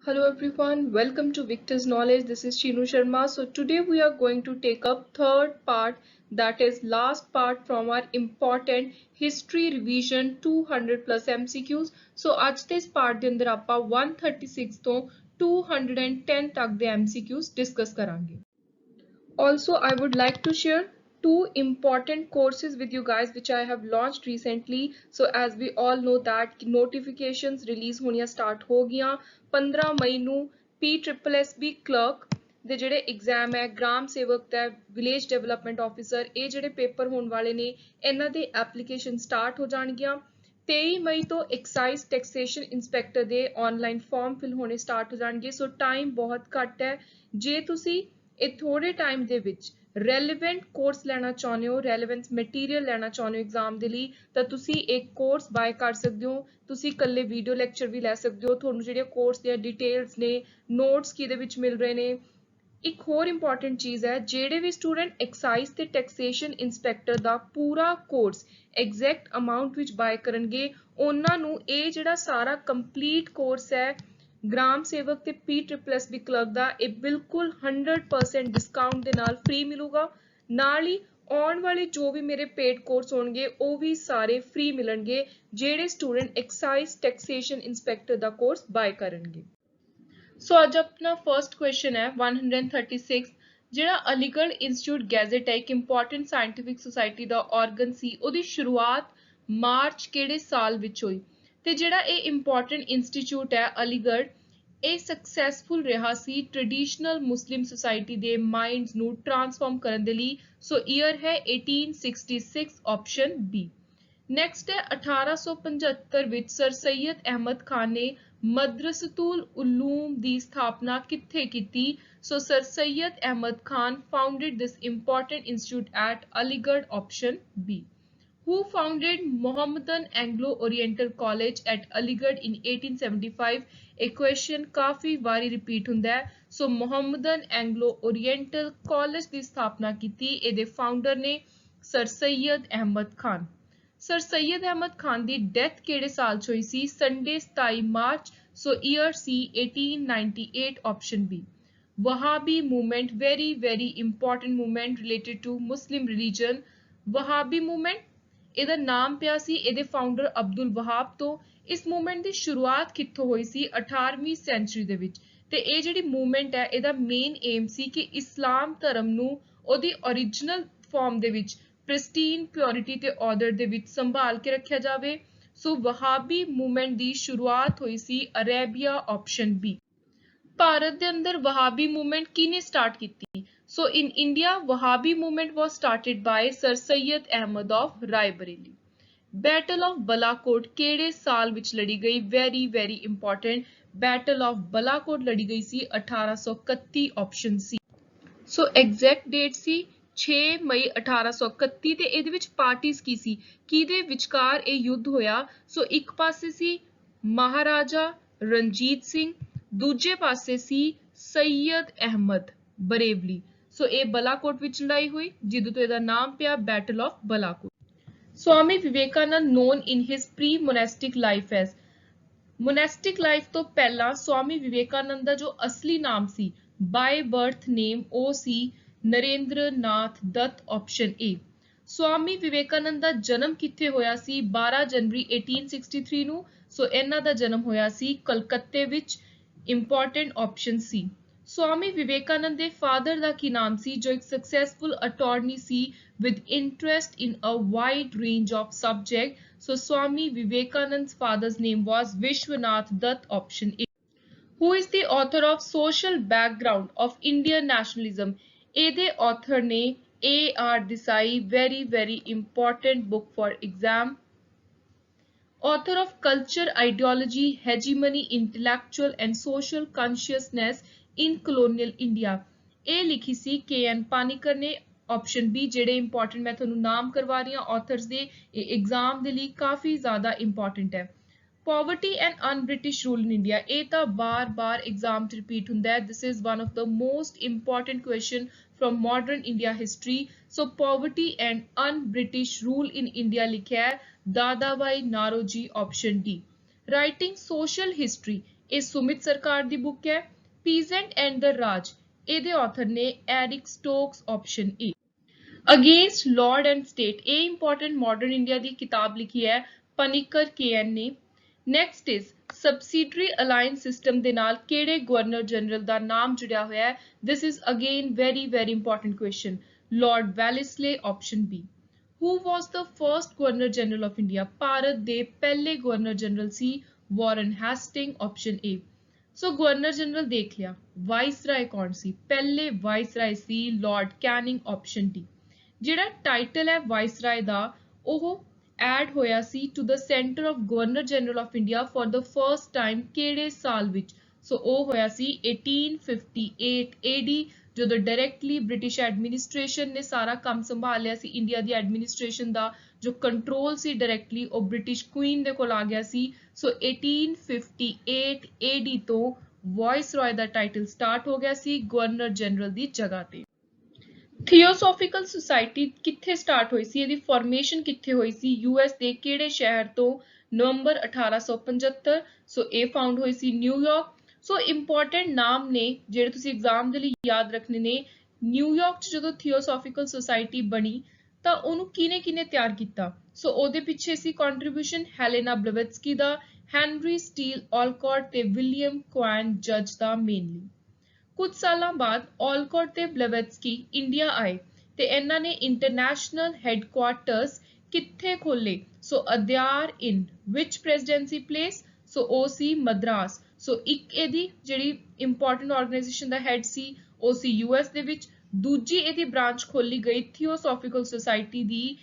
Hello everyone, welcome to Victor's Knowledge. This is Shinu Sharma. So today we are going to take up third part, that is last part from our important history revision 200 plus MCQs. So ਅੱਜ ਦੇ ਇਸ part ਦੇ ਅੰਦਰ ਆਪਾਂ 136 ਤੋਂ 210 ਤੱਕ ਦੇ MCQs discuss ਕਰਾਂਗੇ. Also, I would like to share two important courses with you guys which I have launched recently. So as we all know that notifications release ਹੋਣੀਆਂ start ਹੋ ਗਈਆਂ 15 ਮਈ ਨੂੰ PSSB clerk ਦੇ ਜਿਹੜੇ ਐਗਜ਼ਾਮ ਹੈ gram ਸੇਵਕ the village development officer ਇਹ ਜਿਹੜੇ ਪੇਪਰ ਹੋਣ ਵਾਲੇ ਨੇ ਇਹਨਾਂ ਦੇ ਐਪਲੀਕੇਸ਼ਨ ਸਟਾਰਟ ਹੋ ਜਾਣਗੀਆਂ 23 ਮਈ ਤੋਂ ਐਕਸਾਈਜ਼ ਟੈਕਸੇਸ਼ਨ ਇੰਸਪੈਕਟਰ ਦੇ ਆਨਲਾਈਨ ਫਾਰਮ ਫਿਲ ਹੋਣੇ ਸਟਾਰਟ ਹੋ ਜਾਣਗੇ ਸੋ ਟਾਈਮ ਬਹੁਤ ਘੱਟ ਹੈ ਜੇ ਤੁਸੀਂ ਇਹ ਥੋੜੇ ਟਾਈਮ ਦੇ ਵਿੱਚ ਰੈਲੇਵੈਂਟ ਕੋਰਸ ਲੈਣਾ ਚਾਹੁੰਦੇ ਹੋ ਰੈਲੇਵੈਂਸ ਮਟੀਰੀਅਲ ਲੈਣਾ ਚਾਹੁੰਦੇ ਹੋ ਐਗਜ਼ਾਮ ਦੇ ਲਈ ਤਾਂ ਤੁਸੀਂ ਇੱਕ ਕੋਰਸ ਬਾਏ ਕਰ ਸਕਦੇ ਹੋ ਤੁਸੀਂ ਇਕੱਲੇ ਵੀਡੀਓ ਲੈਕਚਰ ਵੀ ਲੈ ਸਕਦੇ ਹੋ ਤੁਹਾਨੂੰ ਜਿਹੜੇ ਕੋਰਸ ਦੀਆਂ ਡਿਟੇਲਸ ਨੇ ਨੋਟਸ ਕਿਹਦੇ ਵਿੱਚ ਮਿਲ ਰਹੇ ਨੇ ਇੱਕ ਹੋਰ ਇੰਪੋਰਟੈਂਟ ਚੀਜ਼ ਹੈ ਜਿਹੜੇ ਵੀ ਸਟੂਡੈਂਟ ਐਕਸਾਈਜ਼ ਤੇ ਟੈਕਸੇਸ਼ਨ ਇੰਸਪੈਕਟਰ ਦਾ ਪੂਰਾ ਕੋਰਸ ਐਗਜ਼ੈਕਟ ਅਮਾਉਂਟ ਵਿੱਚ ਬਾਏ ਕਰਨਗੇ ਉਹਨਾਂ ਨੂੰ ਇਹ ਜਿਹੜਾ ਸਾਰਾ ਕੰਪਲੀਟ ਕੋਰਸ ਹੈ ਗ੍ਰਾਮ ਸੇਵਕ ਤੇ PSSB ਕਲਰਕ ਦਾ ਇਹ ਬਿਲਕੁਲ 100% ਡਿਸਕਾਊਂਟ ਦੇ ਨਾਲ ਫ੍ਰੀ ਮਿਲੂਗਾ ਨਾਲ ਹੀ ਆਉਣ ਵਾਲੇ ਜੋ ਵੀ ਮੇਰੇ ਪੇਡ ਕੋਰਸ ਹੋਣਗੇ ਉਹ ਵੀ ਸਾਰੇ ਫ੍ਰੀ ਮਿਲਣਗੇ ਜਿਹੜੇ ਸਟੂਡੈਂਟ ਐਕਸਾਈਜ਼ ਟੈਕਸੇਸ਼ਨ ਇੰਸਪੈਕਟਰ ਦਾ ਕੋਰਸ ਬਾਏ ਕਰਨਗੇ ਸੋ ਅੱਜ ਆਪਣਾ ਫਰਸਟ ਕੁਐਸਚਨ ਹੈ 136 ਜਿਹੜਾ ਅਲੀਗੜ੍ਹ ਇੰਸਟੀਚਿਊਟ ਗੈਜ਼ਟ ਹੈ ਇੱਕ ਇੰਪੋਰਟੈਂਟ ਸਾਇੰਟਿਫਿਕ ਸੁਸਾਇਟੀ ਦਾ ਆਰਗਨ ਸੀ ਉਹਦੀ ਸ਼ੁਰੂਆਤ ਮਾਰਚ ਕਿਹੜੇ ਸਾਲ ਵਿੱਚ ਹੋਈ ਤੇ ਜਿਹੜਾ ਇਹ ਇੰਪੋਰਟੈਂਟ ਇੰਸਟੀਚਿਊਟ ਹੈ ਅਲੀਗੜ੍ਹ ਇਹ ਸਕਸੈਸਫੁਲ ਰਿਹਾ ਸੀ ਟ੍ਰੈਡੀਸ਼ਨਲ ਮੁਸਲਿਮ ਸੁਸਾਇਟੀ ਦੇ ਮਾਈਂਡਸ ਨੂੰ ਟਰਾਂਸਫਾਰਮ ਕਰਨ ਦੇ ਲਈ ਸੋ ਈਅਰ ਹੈ 1866 ਆਪਸ਼ਨ ਬੀ ਨੈਕਸਟ ਹੈ 1875 ਵਿੱਚ ਸਰ ਸੈਯਦ ਅਹਿਮਦ ਖਾਨ ਨੇ ਮਦਰਸਤੁਲ ਉਲੂਮ ਦੀ ਸਥਾਪਨਾ ਕਿੱਥੇ ਕੀਤੀ so sir Syed Ahmad Khan founded this important institute at Aligarh option B who founded Mohammedan Anglo-Oriental College at Aligarh in 1875 ਇਹ ਕੁਐਸਚਨ ਕਾਫੀ ਵਾਰੀ ਰਿਪੀਟ ਹੁੰਦਾ ਹੈ so Muhammadan Anglo Oriental College ਦੀ ਸਥਾਪਨਾ ਕੀਤੀ ਇਹਦੇ ਫਾਊਂਡਰ ਨੇ ਸਰ ਸੈਯਦ ਅਹਿਮਦ ਖਾਨ ਸਰ ਸੈਯਦ ਅਹਿਮਦ ਖਾਨ ਦੀ ਡੈਥ ਕਿਹੜੇ ਸਾਲ 'ਚ ਹੋਈ ਸੀ ਸੰਡੇ 27 ਮਾਰਚ ਸੋ ਈਅਰ ਸੀ 1898 option B Wahabi movement very important movement related to Muslim religion Wahabi movement ਇਹਦਾ ਨਾਮ ਪਿਆ ਸੀ ਇਹਦੇ ਫਾਊਂਡਰ ਅਬਦੁਲ ਵਹਾਬ ਤੋਂ ਇਸ ਮੂਵਮੈਂਟ ਦੀ ਸ਼ੁਰੂਆਤ ਕਿੱਥੋਂ ਹੋਈ ਸੀ 18ਵੀਂ ਸੈਂਚੁਰੀ ਦੇ ਵਿੱਚ ਤੇ ਇਹ ਜਿਹੜੀ ਮੂਵਮੈਂਟ ਹੈ ਇਹਦਾ ਮੇਨ ਏਮ ਸੀ ਕਿ ਇਸਲਾਮ ਧਰਮ ਨੂੰ ਉਹਦੀ ਓਰੀਜਨਲ ਫਾਰਮ ਦੇ ਵਿੱਚ ਪ੍ਰਿਸਟੀਨ ਪਿਓਰਿਟੀ ਤੇ ਆਰਡਰ ਦੇ ਵਿੱਚ ਸੰਭਾਲ ਕੇ ਰੱਖਿਆ ਜਾਵੇ ਸੋ ਵਹਾਬੀ ਮੂਵਮੈਂਟ ਦੀ ਸ਼ੁਰੂਆਤ ਹੋਈ ਸੀ ਅਰੇਬੀਆ ਆਪਸ਼ਨ ਬੀ ਭਾਰਤ ਦੇ ਅੰਦਰ ਵਹਾਬੀ ਮੂਵਮੈਂਟ ਕਿਹਨੇ ਸਟਾਰਟ ਕੀਤੀ so in India Wahabi movement was started by sir Syed Ahmad of Raebareli battle of Balakot ਕਿਹੜੇ ਸਾਲ ਵਿੱਚ ਲੜੀ ਗਈ very important battle of Balakot ਲੜੀ ਗਈ ਸੀ 1831 option C so exact date ਸੀ 6 ਮਈ 1831 ਤੇ ਇਹਦੇ ਵਿੱਚ ਪਾਰਟੀਆਂ ਕੀ ਸੀ ਕਿਹਦੇ ਵਿਚਕਾਰ ਇਹ ਯੁੱਧ ਹੋਇਆ ਸੋ ਇੱਕ ਪਾਸੇ ਸੀ ਮਹਾਰਾਜਾ ਰਣਜੀਤ ਸਿੰਘ ਦੂਜੇ ਪਾਸੇ ਸੀ ਸੈਯਦ ਅਹਿਮਦ ਬਰੇਵਲੀ ਸੋ ਇਹ ਬਲਾਕੋਟ ਵਿੱਚ ਲੜਾਈ ਹੋਈ ਜਿਹਦੇ ਤੋਂ ਇਹਦਾ ਨਾਮ ਪਿਆ battle of Balakot Swami Vivekanand known in his pre-monastic life as monastic life ਤੋਂ ਪਹਿਲਾਂ ਸਵਾਮੀ ਵਿਵੇਕਾਨੰਦ ਦਾ ਜੋ ਅਸਲੀ ਨਾਮ ਸੀ by birth name ਉਹ ਸੀ ਨਰਿੰਦਰ ਨਾਥ ਦੱਤ ਆਪਸ਼ਨ A ਸਵਾਮੀ ਵਿਵੇਕਾਨੰਦ ਦਾ ਜਨਮ ਕਿੱਥੇ ਹੋਇਆ ਸੀ 12 ਜਨਵਰੀ 1863 ਨੂੰ ਸੋ ਇਹਨਾਂ ਦਾ ਜਨਮ ਹੋਇਆ ਸੀ ਕਲਕੱਤੇ ਵਿੱਚ ਇੰਪੋਰਟੈਂਟ ਆਪਸ਼ਨ ਸੀ ਸਵਾਮੀ ਵਿਵੇਕਾਨੰਦ ਦੇ ਫਾਦਰ ਦਾ ਕੀ ਨਾਮ ਸੀ ਜੋ ਇੱਕ successful attorney C with interest in a wide range of subjects. So Swami Vivekanand's father's name was Vishwanath Dutt option A. Who is the author of Social Background of Indian Nationalism? ਇਹਦੇ author ਨੇ A.R. Desai very important book for exam. Author of Culture, Ideology, Hegemony, Intellectual and Social Consciousness in Colonial India. ਇਹ ਲਿਖੀ ਸੀ K.N. ਪਾਨੀਕਰ ਨੇ option B ਜਿਹੜੇ important ਮੈਂ ਤੁਹਾਨੂੰ ਨਾਮ ਕਰਵਾ ਰਹੀ ਹਾਂ ਆਥਰਸ ਦੇ ਇਹ ਐਗਜ਼ਾਮ ਦੇ ਲਈ ਕਾਫੀ ਜ਼ਿਆਦਾ ਇੰਪੋਰਟੈਂਟ ਹੈ poverty and un-British rule in India ਇਹ ਤਾਂ ਬਾਰ-ਬਾਰ ਐਗਜ਼ਾਮ 'ਚ ਰਿਪੀਟ ਹੁੰਦਾ ਹੈ this is one of the most important question from modern India history so poverty and un-British rule in India ਲਿਖਿਆ ਹੈ Dadabhai Naoroji option D writing social history ਇਹ ਸੁਮਿਤ ਸਰਕਾਰ ਦੀ ਬੁੱਕ ਹੈ। ਪੀਜ਼ੈਂਟ ਐਂਡ ਦ ਰਾਜ, ਇਹਦੇ ਆਥਰ ਨੇ Eric stocks, option A. Against Lord and state, ਇਹ important modern India ਦੀ ਕਿਤਾਬ ਲਿਖੀ ਹੈ ਪਨਿਕਰ KN ਨੇ। Next is subsidiary alliance system ਦੇ ਨਾਲ ਕਿਹੜੇ ਗਵਰਨਰ ਜਨਰਲ ਦਾ ਨਾਮ ਜੁੜਿਆ ਹੋਇਆ ਹੈ? This is again very very important question. Lord Wellesley, option B. Who was the first Governor General of India? Bharat ਦੇ ਪਹਿਲੇ ਗਵਰਨਰ ਜਨਰਲ ਸੀ Warren Hastings, option A. So governor general ਦੇਖ ਲਿਆ। ਵਾਇਸਰਾਏ ਕੌਣ ਸੀ? ਪਹਿਲੇ ਵਾਇਸਰਾਏ ਸੀ ਲਾਰਡ ਕੈਨਿੰਗ, ਆਪਸ਼ਨ ਡੀ। ਜਿਹੜਾ ਟਾਈਟਲ ਹੈ ਵਾਇਸਰਾਏ ਦਾ, ਉਹ ਐਡ ਹੋਇਆ ਸੀ to the centre of governor general of India for the first time ਕਿਹੜੇ ਸਾਲ ਵਿੱਚ? ਸੋ ਉਹ ਹੋਇਆ ਸੀ 1858 AD, ਜਦੋਂ ਡਾਇਰੈਕਟਲੀ ਬ੍ਰਿਟਿਸ਼ ਐਡਮਿਨਿਸਟ੍ਰੇਸ਼ਨ ਨੇ ਸਾਰਾ ਕੰਮ ਸੰਭਾਲਿਆ ਸੀ। ਇੰਡੀਆ ਦੀ ਐਡਮਿਨਿਸਟ੍ਰੇਸ਼ਨ ਦਾ ਜੋ ਕੰਟਰੋਲ ਸੀ ਡਾਇਰੈਕਟਲੀ ਉਹ ਬ੍ਰਿਟਿਸ਼ ਕੁਈਨ ਦੇ ਕੋਲ ਆ ਗਿਆ ਸੀ। ਸੋ 1858 AD ਤੋਂ ਵਾਇਸਰਾਏ ਦਾ ਟਾਈਟਲ ਸਟਾਰਟ ਹੋ ਗਿਆ ਸੀ ਗਵਰਨਰ ਜਨਰਲ ਦੀ ਜਗ੍ਹਾ ਤੇ। ਥੀਓਸੋਫਿਕਲ ਸੁਸਾਇਟੀ ਕਿੱਥੇ ਸਟਾਰਟ ਹੋਈ ਸੀ? ਇਹਦੀ ਫਾਰਮੇਸ਼ਨ ਕਿੱਥੇ ਹੋਈ ਸੀ? US ਦੇ ਕਿਹੜੇ ਸ਼ਹਿਰ ਤੋਂ? ਨਵੰਬਰ 1875। ਸੋ ਇਹ ਫਾਊਂਡ ਹੋਈ ਸੀ ਨਿਊਯਾਰਕ। ਸੋ ਇੰਪੋਰਟੈਂਟ ਨਾਮ ਨੇ ਜਿਹੜੇ ਤੁਸੀਂ ਐਗਜ਼ਾਮ ਦੇ ਲਈ ਯਾਦ ਰੱਖਣੇ ਨੇ। ਨਿਊਯਾਰਕ 'ਚ ਜਦੋਂ ਥੀਓਸੋਫਿਕਲ ਸੁਸਾਇਟੀ ਬਣੀ ਤਾਂ ਉਹਨੂੰ ਕਿਹਨੇ ਤਿਆਰ ਕੀਤਾ? ਸੋ ਉਹਦੇ ਪਿੱਛੇ ਸੀ ਕੰਟਰੀਬਿਊਸ਼ਨ ਹੈਲੇਨਾ ਬਲਵੈਟਸਕੀ ਦਾ, ਹੈਨਰੀ ਸਟੀਲ ਆਲਕੌਟ ਤੇ ਵਿਲੀਅਮ ਕੁਆਨ ਜੱਜ ਦਾ ਮੇਨਲੀ। ਕੁਝ ਸਾਲਾਂ ਬਾਅਦ ਆਲਕੌਟ ਤੇ ਬਲਵੈਟਸਕੀ ਇੰਡੀਆ ਆਏ ਤੇ ਇਹਨਾਂ ਨੇ ਇੰਟਰਨੈਸ਼ਨਲ ਹੈੱਡਕੁਆਰਟਰਸ ਕਿੱਥੇ ਖੋਲੇ? ਸੋ ਅਦਿਆਰ ਇਨ ਵਿਚ ਪ੍ਰੈਜ਼ੀਡੈਂਸੀ ਪਲੇਸ? ਸੋ ਉਹ ਸੀ ਮਦਰਾਸ। ਸੋ ਇੱਕ ਇਹਦੀ ਜਿਹੜੀ ਇੰਪੋਰਟੈਂਟ ਆਰਗੇਨਾਈਜੇਸ਼ਨ ਦਾ ਹੈਡ ਸੀ ਉਹ ਸੀ US ਦੇ ਵਿੱਚ। ਦੂਜੀ ਇਹਦੀ ਬ੍ਰਾਂਚ ਖੋਲੀ ਗਈ ਥੀਓਸੋਫਿਕਲ ਸੁਸਾਇਟੀ ਦੀ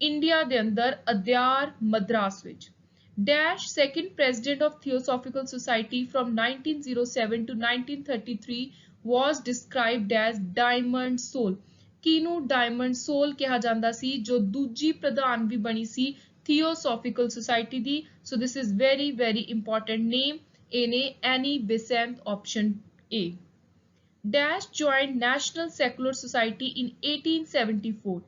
ਇੰਡੀਆ ਦੇ ਅੰਦਰ ਅਦਿਆਰ ਮਦਰਾਸ ਵਿੱਚ। Dash second president of Theosophical Society from 1907 to 1933 was described as Diamond Soul। ਕਿਹਨੂੰ ਡਾਇਮੰਡ ਸੋਲ ਕਿਹਾ ਜਾਂਦਾ ਸੀ? ਜੋ ਦੂਜੀ ਪ੍ਰਧਾਨ ਵੀ ਬਣੀ ਸੀ ਥੀਓਸੋਫਿਕਲ ਸੁਸਾਇਟੀ ਦੀ। So this is very very important name. ਇਹਨੇ Annie Besant, option A. Dash joined National Secular Society in 1874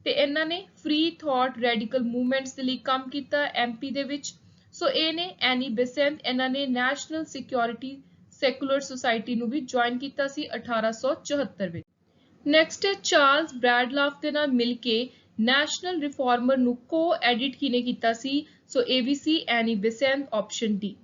ਤੇ ਇਹਨਾਂ ਨੇ ਫ੍ਰੀ ਥਾਟ ਰੈਡੀਕਲ ਮੂਵਮੈਂਟਸ ਦੇ ਲਈ ਕੰਮ ਕੀਤਾ MP ਦੇ ਵਿੱਚ। ਸੋ ਇਹ ਨੇ ਐਨੀ ਬਿਸੈਂਟ। ਇਹਨਾਂ ਨੇ ਨੈਸ਼ਨਲ ਸਿਕਿਉਰਿਟੀ ਸੈਕੂਲਰ ਸੁਸਾਇਟੀ ਨੂੰ ਵੀ ਜੁਆਇਨ ਕੀਤਾ ਸੀ 1874 ਵਿੱਚ। ਨੈਕਸਟ ਹੈ ਚਾਰਲਸ ਬ੍ਰੈਡਲਾਫ ਦੇ ਨਾਲ ਮਿਲ ਕੇ ਨੈਸ਼ਨਲ ਰਿਫਾਰਮਰ ਨੂੰ ਕੋ-ਐਡਿਟ ਕਿਹਨੇ ਕੀਤਾ ਸੀ? ਸੋ ਇਹ ਵੀ ਸੀ ਐਨੀ ਬਿਸੈਂਟ, ਆਪਸ਼ਨ ਡੀ।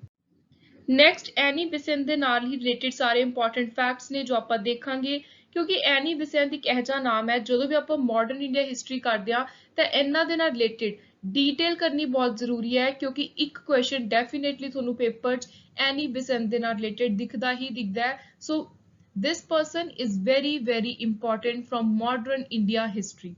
ਨੈਕਸਟ ਐਨੀ ਬਿਸੈਂਟ ਦੇ ਨਾਲ ਹੀ ਰਿਲੇਟਡ ਸਾਰੇ ਇੰਪੋਰਟੈਂਟ ਫੈਕਟਸ ਨੇ ਜੋ ਆਪਾਂ ਦੇਖਾਂਗੇ, ਕਿਉਂਕਿ ਐਨੀ ਬਿਸੈਂਟ ਇੱਕ ਇਹੋ ਜਿਹਾ ਨਾਮ ਹੈ ਜਦੋਂ ਵੀ ਆਪਾਂ ਮਾਡਰਨ ਇੰਡੀਆ ਹਿਸਟਰੀ ਕਰਦੇ ਹਾਂ ਤਾਂ ਇਹਨਾਂ ਦੇ ਨਾਲ ਰਿਲੇਟਡ ਡੀਟੇਲ ਕਰਨੀ ਬਹੁਤ ਜ਼ਰੂਰੀ ਹੈ, ਕਿਉਂਕਿ ਇੱਕ ਕੁਐਸਚਨ ਡੈਫੀਨੇਟਲੀ ਤੁਹਾਨੂੰ ਪੇਪਰ 'ਚ ਐਨੀ ਬਿਸੈਂਟ ਦੇ ਨਾਲ ਰਿਲੇਟਡ ਦਿਖਦਾ ਹੀ ਦਿਖਦਾ ਹੈ। ਸੋ this person is very very important from modern India history.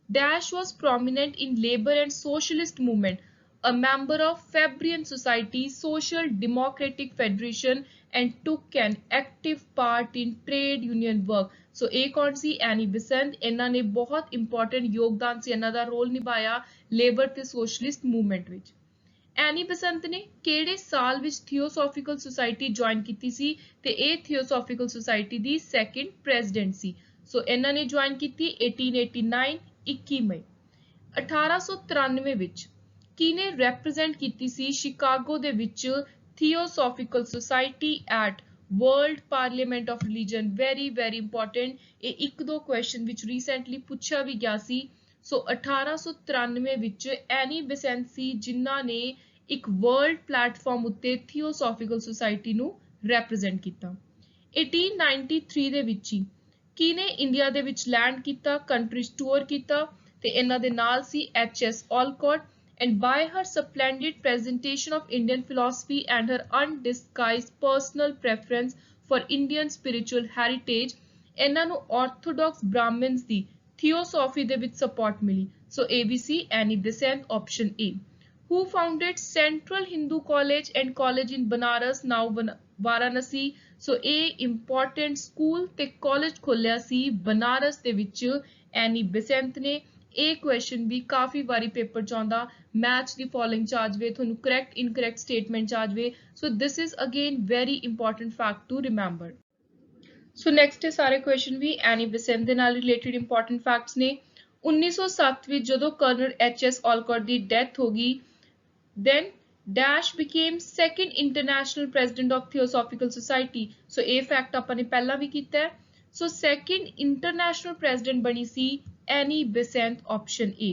Dash was prominent in labor and socialist movement, a member of Fabian Society, Social Democratic Federation and took an active part in trade union work. So ਇਹ ਕੌਣ ਸੀ? ਐਨੀ ਬਿਸੈਂਟ। ਇਹਨਾਂ ਨੇ ਬਹੁਤ important ਯੋਗਦਾਨ ਸੀ, ਇਹਨਾਂ ਦਾ role ਨਿਭਾਇਆ labour ਤੇ socialist movement ਵਿੱਚ। ਐਨੀ ਬਿਸੈਂਟ ਨੇ ਕਿਹੜੇ ਸਾਲ ਵਿੱਚ ਥੀਓਸੋਫਿਕਲ ਸੁਸਾਇਟੀ ਜੁਆਇਨ ਕੀਤੀ ਸੀ? ਤੇ ਇਹ ਥੀਓਸੋਫਿਕਲ ਸੁਸਾਇਟੀ ਦੀ ਸੈਕੰਡ ਪ੍ਰੈਜ਼ੀਡੈਂਟ ਸੀ। ਸੋ ਇਹਨਾਂ ਨੇ ਜੁਆਇਨ ਕੀਤੀ 1889 21 ਮਈ। 1893 ਵਿੱਚ ਕਿਹਨੇ ਰੈਪਰੈਜ਼ੈਂਟ ਕੀਤੀ ਸੀ ਸ਼ਿਕਾਗੋ ਦੇ ਵਿੱਚ theosophical society at world parliament of religion? Very very important. ਇਹ ਇੱਕ ਦੋ ਕੁਐਸਚਨ ਵਿੱਚ ਰੀਸੈਂਟਲੀ ਪੁੱਛਿਆ ਵੀ ਗਿਆ ਸੀ। ਸੋ 1893 ਵਿੱਚ ਐਨੀ ਬਿਸੈਂਟ ਸੀ ਜਿਨ੍ਹਾਂ ਨੇ ਇੱਕ ਵਰਲਡ ਪਲੇਟਫਾਰਮ ਉੱਤੇ ਥੀਓਸੋਫਿਕਲ ਸੁਸਾਇਟੀ ਨੂੰ ਰੈਪਰੈਜ਼ੈਂਟ ਕੀਤਾ। 1893 ਦੇ ਵਿੱਚ ਹੀ ਕਿਹਨੇ ਇੰਡੀਆ ਦੇ ਵਿੱਚ ਲੈਂਡ ਕੀਤਾ, ਕੰਟਰੀਜ਼ ਟੂਰ ਕੀਤਾ, ਤੇ ਇਹਨਾਂ ਦੇ ਨਾਲ ਸੀ HS ਆਲਕੌਟ। And by her splendid presentation of Indian philosophy and her undisguised personal preference for Indian spiritual heritage, ਇਹਨਾਂ ਨੂੰ orthodox Brahmins ਦੀ theosophy ਦੇ ਵਿੱਚ support ਮਿਲੀ। So ABC any ਬਿਸੈਂਟ, option A. Who founded Central Hindu College and College in Banaras, now Varanasi? So ਇਹ important school ਤੇ college ਖੋਲਿਆ ਸੀ ਬਨਾਰਸ ਦੇ ਵਿੱਚ ਐਨੀ ਬਿਸੈਂਟ ਨੇ। ਇਹ ਕੁਐਸਚਨ ਵੀ ਕਾਫੀ ਵਾਰੀ ਪੇਪਰ 'ਚ ਆਉਂਦਾ, ਮੈਚ ਦੀ ਫੋਲੋਇੰਗ 'ਚ ਆ ਜਾਵੇ, ਤੁਹਾਨੂੰ ਕਰੈਕਟ ਇਨਕਰੈਕਟ ਸਟੇਟਮੈਂਟ 'ਚ ਆ ਜਾਵੇ। So this is again very important fact to remember. So next ਹੈ ਸਾਰੇ ਕੁਐਸਚਨ ਵੀ ਐਨੀ ਬਿਸੈਂਟ ਦੇ ਨਾਲ ਰਿਲੇਟਡ ਇੰਪੋਰਟੈਂਟ ਫੈਕਟਸ ਨੇ। 1907 ਵਿੱਚ ਜਦੋਂ ਕਰਨਲ HS ਆਲਕੌਟ ਦੀ ਡੈਥ ਹੋ ਗਈ, then Dash became second international president of Theosophical Society. So ਇਹ ਫੈਕਟ ਆਪਾਂ ਨੇ ਪਹਿਲਾਂ ਵੀ ਕੀਤਾ ਹੈ. So second international president ਬਣੀ ਸੀ Annie Bessent option A.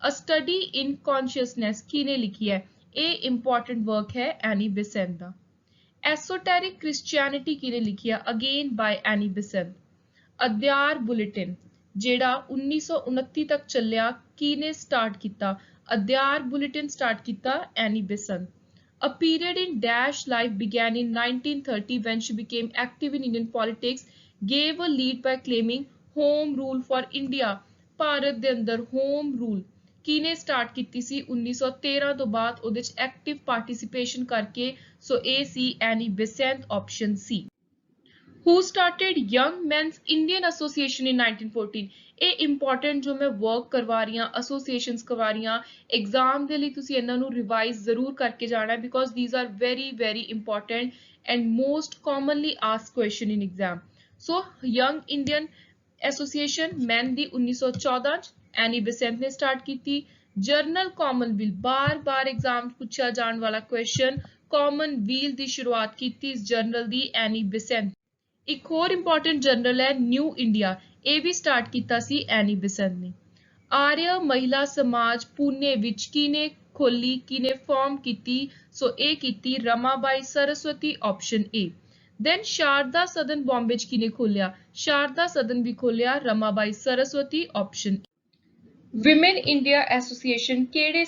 A study in consciousness ਕਿਹਨੇ ਲਿਖੀ ਹੈ? ਇਹ important work ਹੈ ਐਨੀ ਬੇਸੈਂਟ ਦਾ. Esoteric Christianity ਕਿਹਨੇ ਲਿਖੀ ਹੈ? Again by Annie Besant. Adyar bulletin ਜਿਹੜਾ 1929 ਤੱਕ ਚੱਲਿਆ ਕਿਹਨੇ ਸਟਾਰਟ ਕੀਤਾ? ਅਧਿਆਰ ਬੁਲੇਟਿਨ ਸਟਾਰਟ ਕੀਤਾ ਐਨੀ Bessent. A period in Dash life began in 1930 when she became active in Indian politics, gave a lead by claiming home rule for India. Bharat ਦੇ ਅੰਦਰ home rule ਕਿਹਨੇ start ਕੀਤੀ ਸੀ 1913 ਤੋਂ ਬਾਅਦ ਉਹਦੇ ਚ ਐਕਟਿਵ ਪਾਰਟਿਸਿਪੇਸ਼ਨ ਕਰਕੇ. ਸੋ ਇਹ ਸੀ Annie Besant option C. Who started Young Men's Indian Association in 1914? ਇਹ ਇੰਪੋਰਟੈਂਟ ਜੋ ਮੈਂ ਵਰਕ ਕਰਵਾ ਰਹੀ ਹਾਂ, ਐਸੋਸੀਏਸ਼ਨਸ ਕਰਵਾ ਰਹੀ ਹਾਂ, ਐਗਜ਼ਾਮ ਦੇ ਲਈ ਤੁਸੀਂ ਇਹਨਾਂ ਨੂੰ ਰਿਵਾਈਜ਼ ਜ਼ਰੂਰ ਕਰਕੇ ਜਾਣਾ ਹੈ because these are very very important and most commonly asked question in exam. So Young Indian Association men ਦੀ 1914 ਚ ਐਨੀ ਬੇਸੈਂਟ ਨੇ ਸਟਾਰਟ ਕੀਤੀ. ਜਰਨਲ ਕਾਮਨਵੈਲਥ ਬਾਰ-ਬਾਰ ਐਗਜ਼ਾਮ ਪੁੱਛਿਆ ਜਾਣ ਵਾਲਾ ਕੁਐਸਚਨ, ਕਾਮਨਵੈਲਥ ਦੀ ਸ਼ੁਰੂਆਤ ਕੀਤੀ ਇਸ ਜਰਨਲ ਦੀ ਐਨੀ ਬੇਸੈਂਟ. ਇੱਕ ਹੋਰ ਇੰਪੋਰਟੈਂਟ ਜਰਨਲ ਹੈ ਨਿਊ ਇੰਡੀਆ, ਇਹ ਵੀ ਸਟਾਰਟ ਕੀਤਾ ਸੀ ਐਨੀ ਬੇਸੈਂਟ ਨੇ. ਆਰੀਆ ਮਹਿਲਾ ਸਮਾਜ ਪੂਨੇ ਵਿੱਚ ਕਿਹਨੇ ਖੋਲੀ, ਕਿਹਨੇ ਫਾਰਮ ਕੀਤੀ? ਸੋ ਇਹ ਕੀਤੀ Ramabai Saraswati option A. Then Sharada Sadan Bombay ਚ ਕਿਹਨੇ ਖੋਲਿਆ? ਸ਼ਾਰਦਾ ਸਦਨ ਵੀ ਖੋਲਿਆ Ramabai Saraswati option A. Women India association ਕਿਹੜੇ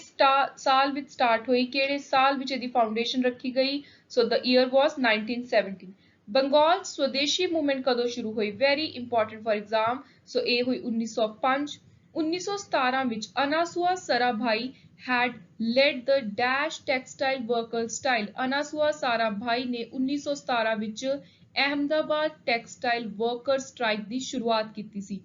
ਸਾਲ ਵਿੱਚ ਸਟਾਰਟ ਹੋਈ, ਕਿਹੜੇ ਸਾਲ ਵਿੱਚ ਇਹਦੀ ਫਾਊਂਡੇਸ਼ਨ ਰੱਖੀ ਗਈ? ਸੋ ਦ ਈਅਰ ਵਾਸ 1917. ਬੰਗਾਲ ਸਵਦੇਸ਼ੀ ਮੂਵਮੈਂਟ ਕਦੋਂ ਸ਼ੁਰੂ ਹੋਈ? Very important for exam. So ਇਹ ਹੋਈ 1905. 1917 ਵਿੱਚ ਅਨਾਸੁਆ ਸਰਾਭਾਈ had led the dash textile worker style. ਅਨਾਸੁਆ ਸਰਾਭਾਈ ਨੇ 1917 ਵਿੱਚ ਅਹਿਮਦਾਬਾਦ ਟੈਕਸਟਾਈਲ ਵਰਕਰ ਸਟ੍ਰਾਈਕ ਦੀ ਸ਼ੁਰੂਆਤ ਕੀਤੀ ਸੀ.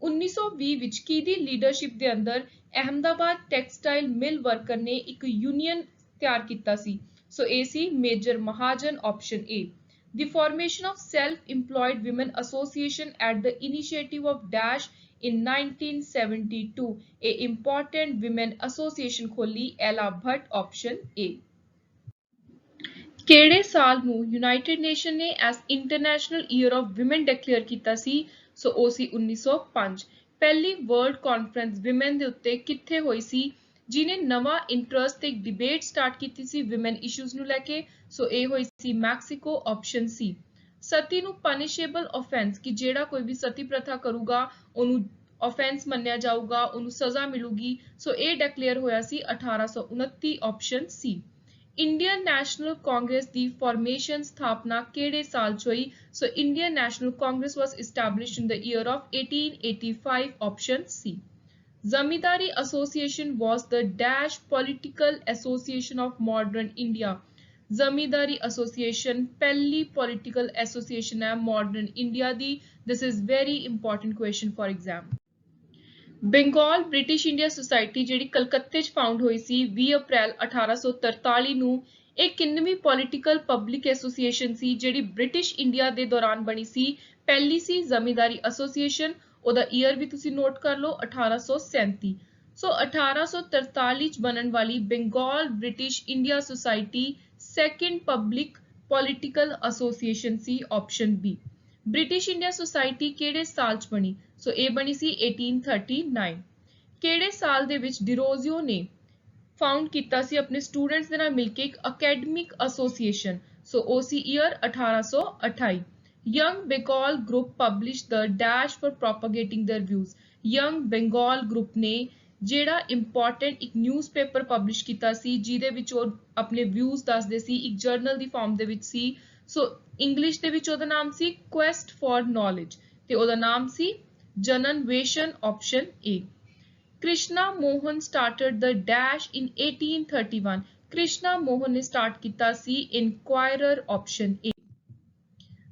1920 ਵਿੱਚ ਕਿਹਦੀ ਲੀਡਰਸ਼ਿਪ ਦੇ ਅੰਦਰ ਅਹਿਮਦਾਬਾਦ ਟੈਕਸਟਾਈਲ ਮਿਲ ਵਰਕਰ ਨੇ ਇੱਕ ਯੂਨੀਅਨ ਤਿਆਰ ਕੀਤਾ ਸੀ? ਸੋ ਇਹ ਸੀ major Mahajan option A. The formation of Self-Employed Women Association at the initiative of Dash in 1972. A important women association ਖੋਲੀ ਐਲਾ ਭੱਟ ਆਪਸ਼ਨ ਏ. ਕਿਹੜੇ ਸਾਲ ਨੂੰ ਯੂਨਾਈਟਿਡ ਨੇਸ਼ਨ ਨੇ S international year of women declare ਕੀਤਾ ਸੀ? ਸੋ ਉਹ ਸੀ 1905. ਪਹਿਲੀ ਵਰਲਡ ਕਾਨਫਰੰਸ ਵਿਮਨ ਦੇ ਉੱਤੇ ਕਿੱਥੇ ਹੋਈ ਸੀ? ਜਿਹਨੇ ਨਵਾਂ ਇੰਟਰਸਟ ਤੇ ਇੱਕ ਡਿਬੇਟ ਸਟਾਰਟ ਕੀਤੀ ਸੀ ਵਿਮਨ ਇਸ਼ੂਜ਼ ਨੂੰ ਲੈ ਕੇ. ਸੋ ਇਹ ਹੋਈ ਸੀ ਮੈਕਸੀਕੋ ਆਪਸ਼ਨ ਸੀ. ਸਤੀ ਨੂੰ ਪਨਿਸ਼ੇਬਲ ਆਫੈਂਸ ਕਿ ਜਿਹੜਾ ਕੋਈ ਵੀ ਸਤੀ ਪ੍ਰਥਾ ਕਰੂਗਾ ਉਹਨੂੰ ਆਫੈਂਸ ਮੰਨਿਆ ਜਾਊਗਾ, ਉਹਨੂੰ ਸਜ਼ਾ ਮਿਲੂਗੀ. ਸੋ ਇਹ ਡਿਕਲੇਅਰ ਹੋਇਆ ਸੀ 1829 option C. Indian National Congress ਦੀ ਫਾਰਮੇਸ਼ਨ ਸਥਾਪਨਾ ਕਿਹੜੇ ਸਾਲ ਚ ਹੋਈ? So Indian National Congress was established in the year of 1885 option C. Zamindari Association was the dash political association of modern India. Zamindari Association ਪਹਿਲੀ political association ਹੈ modern India the. This is very important question for exam. Bengal British India society ਜਿਹੜੀ ਕਲਕੱਤੇ 'ਚ found ਹੋਈ ਸੀ 20 ਅਪ੍ਰੈਲ 1843 ਨੂੰ, ਇਹ ਕਿੰਨਵੀਂ political public association ਸੀ ਜਿਹੜੀ British India ਦੇ ਦੌਰਾਨ ਬਣੀ ਸੀ? ਪਹਿਲੀ ਸੀ ਜ਼ਮੀਂਦਾਰੀ ਐਸੋਸੀਏਸ਼ਨ, ਉਹਦਾ ਈਅਰ ਵੀ ਤੁਸੀਂ ਨੋਟ ਕਰ ਲਓ 1837. ਸੋ 1843 ਚ ਬਣਨ ਵਾਲੀ Bengal British India society second public political association ਸੀ option B. British India society ਕਿਹੜੇ ਸਾਲ ਚ ਬਣੀ? ਸੋ ਇਹ ਬਣੀ ਸੀ 1839. ਕਿਹੜੇ ਸਾਲ ਦੇ ਵਿੱਚ ਡਿਰੋਜ਼ੀਓ ਨੇ ਫਾਊਂਡ ਕੀਤਾ ਸੀ ਆਪਣੇ ਸਟੂਡੈਂਟਸ ਦੇ ਨਾਲ ਮਿਲ ਕੇ ਇੱਕ ਅਕੈਡਮਿਕ ਐਸੋਸੀਏਸ਼ਨ? ਸੋ ਉਹ ਸੀ year 1828. Young Bengal group published the dash for propagating their views. Young Bengal group ਨੇ ਜਿਹੜਾ ਇੰਪੋਰਟੈਂਟ ਇੱਕ ਨਿਊਜ਼ਪੇਪਰ ਪਬਲਿਸ਼ ਕੀਤਾ ਸੀ ਜਿਹਦੇ ਵਿੱਚ ਉਹ ਆਪਣੇ ਵਿਊਜ਼ ਦੱਸਦੇ ਸੀ, ਇੱਕ ਜਰਨਲ ਦੀ ਫਾਰਮ ਦੇ ਵਿੱਚ ਸੀ. ਸੋ ਇੰਗਲਿਸ਼ ਦੇ ਵਿੱਚ ਉਹਦਾ ਨਾਮ ਸੀ ਕੁਐਸਟ ਫॉर ਨੌਲੇਜ ਤੇ ਉਹਦਾ ਨਾਮ ਸੀ Jnananeshan option A. Krishna Mohan started the dash in 1831. Krishna Mohan ਨੇ ਸਟਾਰਟ ਕੀਤਾ ਸੀ Enquirer option A.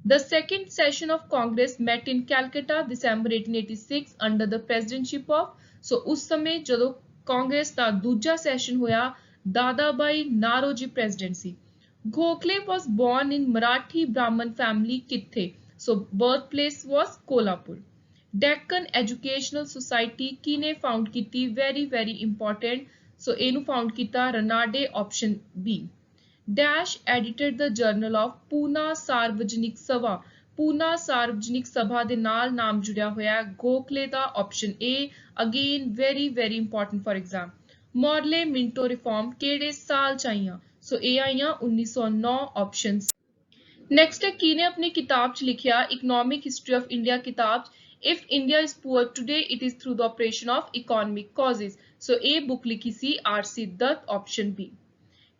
The second session of Congress met in Calcutta December 1886 under the presidency of. So ਉਸ ਸਮੇਂ ਜਦੋਂ ਕਾਂਗਰਸ ਦਾ ਦੂਜਾ ਸੈਸ਼ਨ ਹੋਇਆ ਦਾਦਾਬਾਈ ਨਾਰੋਜੀ ਪ੍ਰੈਜ਼ੀਡੈਂਟ ਸੀ. Gokhale was born in Marathi Brahmin family ਕਿੱਥੇ? So birthplace was Kolhapur. Deccan Educational Society ਕਿਨੇ found ਕੀਤੀ? Very very important. So ਇਹਨੂੰ ਫਾਊਂਡ ਕੀਤਾ Ranade, option B. Dash edited the journal of Poona Sarvajanik Sabha, Poona Sarvajanik Sabha ਦੇ ਨਾਲ ਨਾਮ ਜੁੜਿਆ ਹੋਇਆ ਗੋਖਲੇ ਦਾ, option A. Again very important for exam. Morley Minto reform ਕਿਹੜੇ ਸਾਲ ਚ ਆਈਆਂ? ਸੋ ਇਹ ਆਈਆਂ 1909, ਆਪਸ਼ਨ ਸੀ। ਨੈਕਸਟ ਹੈ ਕਿਹਨੇ ਆਪਣੀ ਕਿਤਾਬ ਚ ਲਿਖਿਆ ਇਕਨੋਮਿਕ ਹਿਸਟਰੀ ਆਫ ਇੰਡੀਆ ਕਿਤਾਬ, if India is poor today it is through the operation of economic causes. So ਇਹ ਬੁੱਕ ਲਿਖੀ ਸੀ ਆਰ.ਸੀ. Dutt, option B.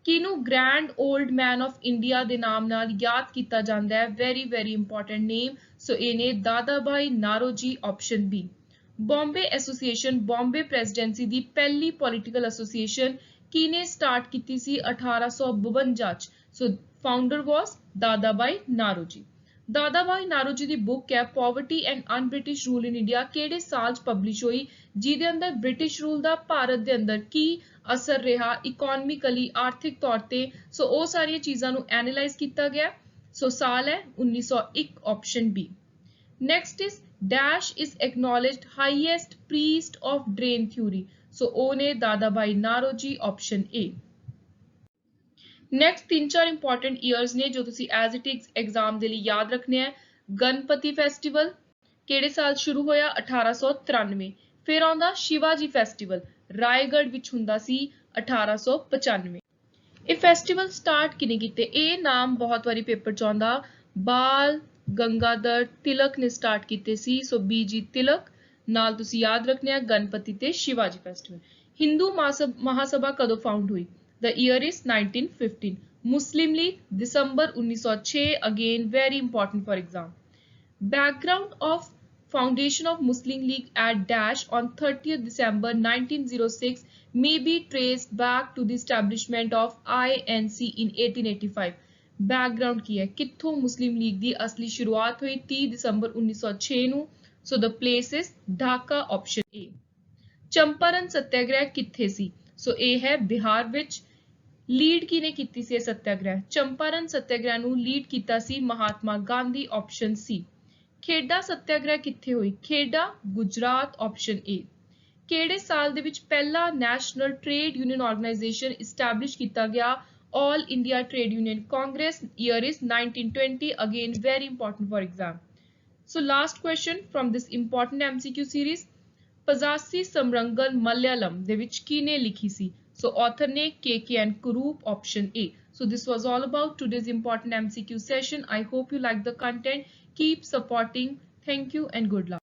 ਕਿਹਨੂੰ grand old man of India ਦੇ ਨਾਮ ਨਾਲ ਯਾਦ ਕੀਤਾ ਜਾਂਦਾ ਹੈ? ਵੈਰੀ ਇੰਪੋਰਟੈਂਟ ਨੇਮ। ਸੋ ਇਹ ਨੇ Dadabhai Naoroji, option B. Bombay association, Bombay presidency ਦੀ ਪਹਿਲੀ ਪੋਲੀਟੀਕਲ ਐਸੋਸੀਏਸ਼ਨ ਕਿਹਨੇ ਸਟਾਰਟ ਕੀਤੀ ਸੀ 1852 ਚ? ਸੋ ਫਾਊਂਡਰ ਵਾਸ ਦਾਦਾ ਭਾਈ ਨਾਰੋਜੀ। ਦਾਦਾ ਭਾਈ ਨਾਰੋਜੀ ਦੀ ਬੁੱਕ ਹੈ poverty and un British rule in India, ਕਿਹੜੇ ਸਾਲ ਚ ਪਬਲਿਸ਼ ਹੋਈ? ਜਿਹਦੇ ਅੰਦਰ ਬ੍ਰਿਟਿਸ਼ ਰੂਲ ਦਾ ਭਾਰਤ ਦੇ ਅੰਦਰ ਕੀ ਅਸਰ ਰਿਹਾ ਇਕੋਨੋਮਿਕਲੀ, ਆਰਥਿਕ ਤੌਰ ਤੇ, ਸੋ ਉਹ ਸਾਰੀਆਂ ਚੀਜ਼ਾਂ ਨੂੰ ਐਨਾਲਾਈਜ਼ ਕੀਤਾ ਗਿਆ। ਸੋ ਸਾਲ ਹੈ 1901, option B. Next is dash is acknowledged highest priest of drain theory. So ਉਹ ਨੇ Dadabhai Naoroji, option A. Next 3-4 important years ਨੇ ਜੋ ਤੁਸੀਂ ਐਜ਼ ਇਟ ਇਜ਼ ਐਗਜ਼ਾਮ ਦੇ ਲਈ ਯਾਦ ਰੱਖਣੇ ਹੈ। ਗਣਪਤੀ ਫੈਸਟੀਵਲ ਕਿਹੜੇ ਸਾਲ ਸ਼ੁਰੂ ਹੋਇਆ? 1893। ਫਿਰ ਆਉਂਦਾ ਸ਼ਿਵਾਜੀ ਫੈਸਟੀਵਲ, ਰਾਏਗੜ੍ਹ ਵਿੱਚ ਹੁੰਦਾ ਸੀ 1895। ਇਹ ਫੈਸਟੀਵਲ ਸਟਾਰਟ ਕਿਨੇ ਕੀਤੇ? ਇਹ ਨਾਮ ਬਹੁਤ ਵਾਰੀ ਪੇਪਰ ਚ ਆਉਂਦਾ, ਬਾਲ ਗੰਗਾਧਰ ਤਿਲਕ ਨੇ ਸਟਾਰਟ ਕੀਤੇ ਸੀ। ਸੋ ਬੀਜੀ ਤਿਲਕ। ਨਾਲ ਤੁਸੀਂ ਯਾਦ ਰੱਖਣੇ ਆ ਗਣਪਤੀ ਤੇ ਸ਼ਿਵਾਜੀ ਫੈਸਟੀਵਲ। ਹਿੰਦੂ ਮਹਾਸਭਾ ਕਦੋਂ ਫਾਊਂਡ ਹੋਈ? The year is 1915. Muslim League, December 1906. Again, very important for exam. Background of foundation of Muslim League at Dash on 30th December 1906 may be traced back to the establishment of INC in 1885. Background ਕੀ ਹੈ? ਕਿੱਥੋਂ ਮੁਸਲਿਮ ਲੀਗ ਦੀ ਅਸਲੀ ਸ਼ੁਰੂਆਤ ਹੋਈ? 30 ਦਸੰਬਰ 1906 ਨੂੰ। So the place is Dhaka, option A. Champaran satyagraha ਕਿੱਥੇ ਸੀ? So ਇਹ ਹੈ ਬਿਹਾਰ ਵਿੱਚ। ਲੀਡ ਕਿਨੇ ਕੀਤੀ ਸੀ ਇਹ ਸੱਤਿਆਗ੍ਰਹਿ? ਚੰਪਾਰਨ ਸੱਤਿਆਗ੍ਰਹਿ ਨੂੰ ਲੀਡ ਕੀਤਾ ਸੀ ਮਹਾਤਮਾ ਗਾਂਧੀ, ਆਪਸ਼ਨ ਸੀ। ਖੇਡਾ ਸੱਤਿਆਗ੍ਰਹਿ ਕਿੱਥੇ ਹੋਈ? ਖੇਡਾ, ਗੁਜਰਾਤ, ਆਪਸ਼ਨ ਏ। ਕਿਹੜੇ ਸਾਲ ਦੇ ਵਿੱਚ ਪਹਿਲਾ national trade union organisation establish ਕੀਤਾ ਗਿਆ? All India Trade Union Congress, year is 1920। Again very important for exam. So last question from this important MCQ series, Pazhassi Samarangal Malayalam ਦੇ ਵਿੱਚ ਕਿਹਨੇ ਲਿਖੀ ਸੀ? So author ne KKN Kurup, option A. So this was all about today's important MCQ session. I hope you like the content. Keep supporting. Thank you and good luck.